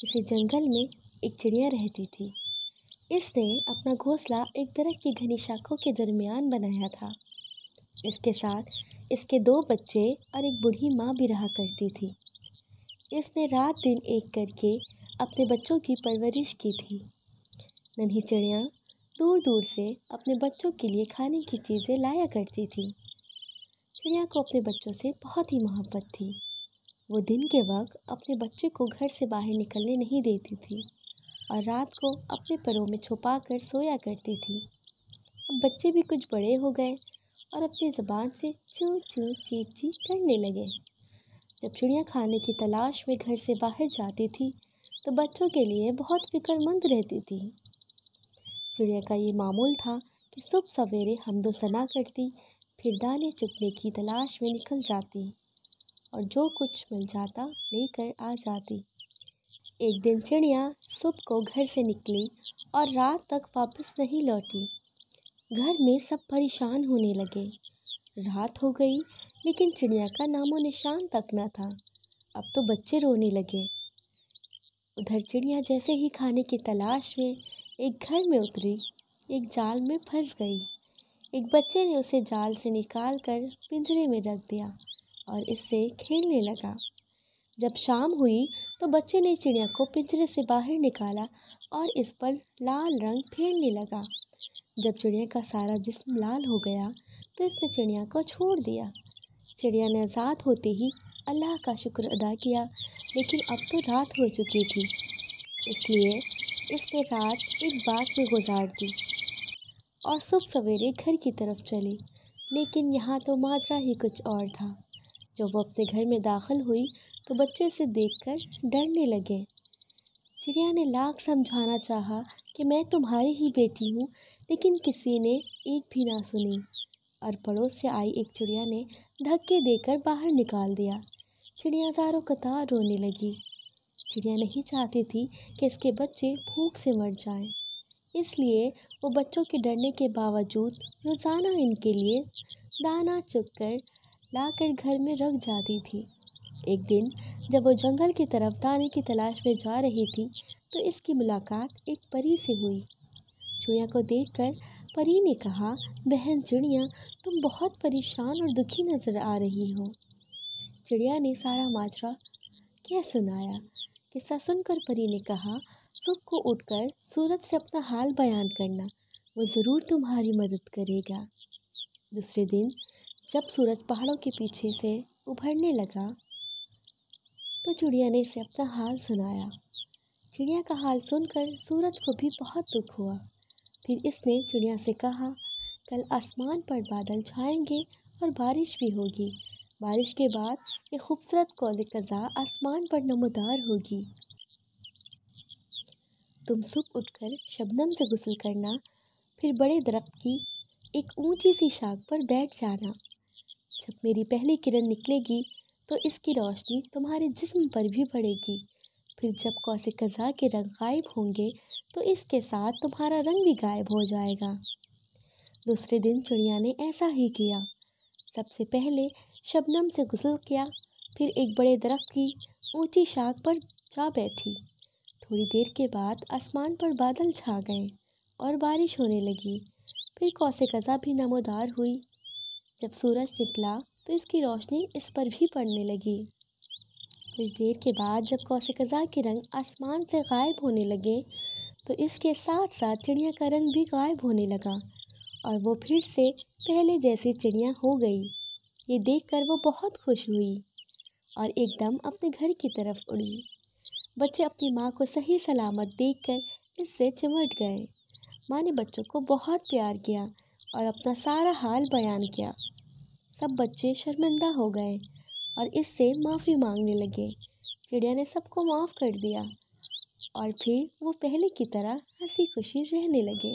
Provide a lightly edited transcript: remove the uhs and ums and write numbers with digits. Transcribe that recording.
کسی جنگل میں ایک چڑیا رہتی تھی۔ اس نے اپنا گھونسلہ ایک درخت کی گھنی شاخوں کے درمیان بنایا تھا۔ اس کے ساتھ اس کے 2 بچے اور ایک بوڑھی ماں بھی رہا کرتی تھی۔ اس نے رات دن ایک کر کے اپنے بچوں کی پرورش کی تھی۔ ننھی چڑیا دور دور سے اپنے بچوں کے لیے کھانے کی چیزیں لایا کرتی تھی۔ چڑیا کو اپنے بچوں سے بہت ہی محبت تھی۔ وہ دن کے وقت اپنے بچے کو گھر سے باہر نکلنے نہیں دیتی تھی اور رات کو اپنے پروں میں چھپا کر سویا کرتی تھی۔ اب بچے بھی کچھ بڑے ہو گئے اور اپنی زبان سے چوں چوں چی چی کرنے لگے۔ جب چڑیا کھانے کی تلاش میں گھر سے باہر جاتی تھی تو بچوں کے لیے بہت فکر مند رہتی تھی۔ چڑیا کا یہ معمول تھا کہ صبح سویرے حمد و ثنا کرتی، پھر دانے چگنے کی تلاش میں نکل جاتی اور جو کچھ مل جاتا لے کر آ جاتی۔ ایک دن چڑیا صبح کو گھر سے نکلی اور رات تک واپس نہیں لوٹی۔ گھر میں سب پریشان ہونے لگے۔ رات ہو گئی لیکن چڑیا کا نام و نشان تک نہ تھا۔ اب تو بچے رونے لگے۔ ادھر چڑیا جیسے ہی کھانے کی تلاش میں ایک گھر میں اتری، ایک جال میں پھنس گئی۔ ایک بچے نے اسے جال سے نکال کر پنجرے میں رکھ دیا اور اس سے کھیلنے لگا۔ جب شام ہوئی تو بچے نے چڑیا کو پنجرے سے باہر نکالا اور اس پر لال رنگ پھیرنے لگا۔ جب چڑیا کا سارا جسم لال ہو گیا تو اس نے چڑیا کو چھوڑ دیا۔ چڑیا نے آزاد ہوتے ہی اللہ کا شکر ادا کیا، لیکن اب تو رات ہو چکی تھی، اس لیے اس نے رات ایک باغ میں گزار دی اور صبح سویرے گھر کی طرف چلی۔ لیکن یہاں تو ماجرا ہی کچھ اور تھا۔ جب وہ اپنے گھر میں داخل ہوئی تو بچے سے دیکھ کر ڈرنے لگے۔ چڑیا نے لاکھ سمجھانا چاہا کہ میں تمہاری ہی بیٹی ہوں، لیکن کسی نے ایک بھی نہ سنی اور پڑوس سے آئی ایک چڑیا نے دھکے دے کر باہر نکال دیا۔ چڑیا زاروں قطار رونے لگی۔ چڑیا نہیں چاہتی تھی کہ اس کے بچے بھوک سے مر جائیں، اس لیے وہ بچوں کے ڈرنے کے باوجود روزانہ ان کے لیے دانہ چگ کر لا کر گھر میں رکھ جاتی تھی۔ ایک دن جب وہ جنگل کی طرف دانے کی تلاش میں جا رہی تھی تو اس کی ملاقات ایک پری سے ہوئی۔ چڑیا کو دیکھ کر پری نے کہا، بہن چڑیا، تم بہت پریشان اور دکھی نظر آ رہی ہو۔ چڑیا نے سارا ماجرا کہہ سنایا۔ قصہ سن کر پری نے کہا، صبح کو اٹھ کر سورج سے اپنا حال بیان کرنا، وہ ضرور تمہاری مدد کرے گا۔ دوسرے دن جب سورج پہاڑوں کے پیچھے سے ابھرنے لگا تو چڑیا نے اسے اپنا حال سنایا۔ چڑیا کا حال سن کر سورج کو بھی بہت دکھ ہوا۔ پھر اس نے چڑیا سے کہا، کل آسمان پر بادل چھائیں گے اور بارش بھی ہوگی۔ بارش کے بعد ایک خوبصورت قوس قزح آسمان پر نمودار ہوگی۔ تم صبح اٹھ کر شبنم سے غسل کرنا، پھر بڑے درخت کی ایک اونچی سی شاخ پر بیٹھ جانا۔ جب میری پہلی کرن نکلے گی تو اس کی روشنی تمہارے جسم پر بھی پڑے گی۔ پھر جب قوس قزح کے رنگ غائب ہوں گے تو اس کے ساتھ تمہارا رنگ بھی غائب ہو جائے گا۔ دوسرے دن چڑیا نے ایسا ہی کیا۔ سب سے پہلے شبنم سے غسل کیا، پھر ایک بڑے درخت کی اونچی شاخ پر جا بیٹھی۔ تھوڑی دیر کے بعد آسمان پر بادل چھا گئے اور بارش ہونے لگی۔ پھر قوس قزح بھی نمودار ہوئی۔ جب سورج نکلا تو اس کی روشنی اس پر بھی پڑنے لگی۔ کچھ دیر کے بعد جب قوس قزح کے رنگ آسمان سے غائب ہونے لگے تو اس کے ساتھ ساتھ چڑیا کا رنگ بھی غائب ہونے لگا اور وہ پھر سے پہلے جیسی چڑیا ہو گئی۔ یہ دیکھ کر وہ بہت خوش ہوئی اور ایک دم اپنے گھر کی طرف اڑی۔ بچے اپنی ماں کو صحیح سلامت دیکھ کر اس سے چمٹ گئے۔ ماں نے بچوں کو بہت پیار کیا اور اپنا سارا حال بیان کیا۔ سب بچے شرمندہ ہو گئے اور اس سے معافی مانگنے لگے۔ چڑیا نے سب کو معاف کر دیا اور پھر وہ پہلے کی طرح ہنسی خوشی رہنے لگے۔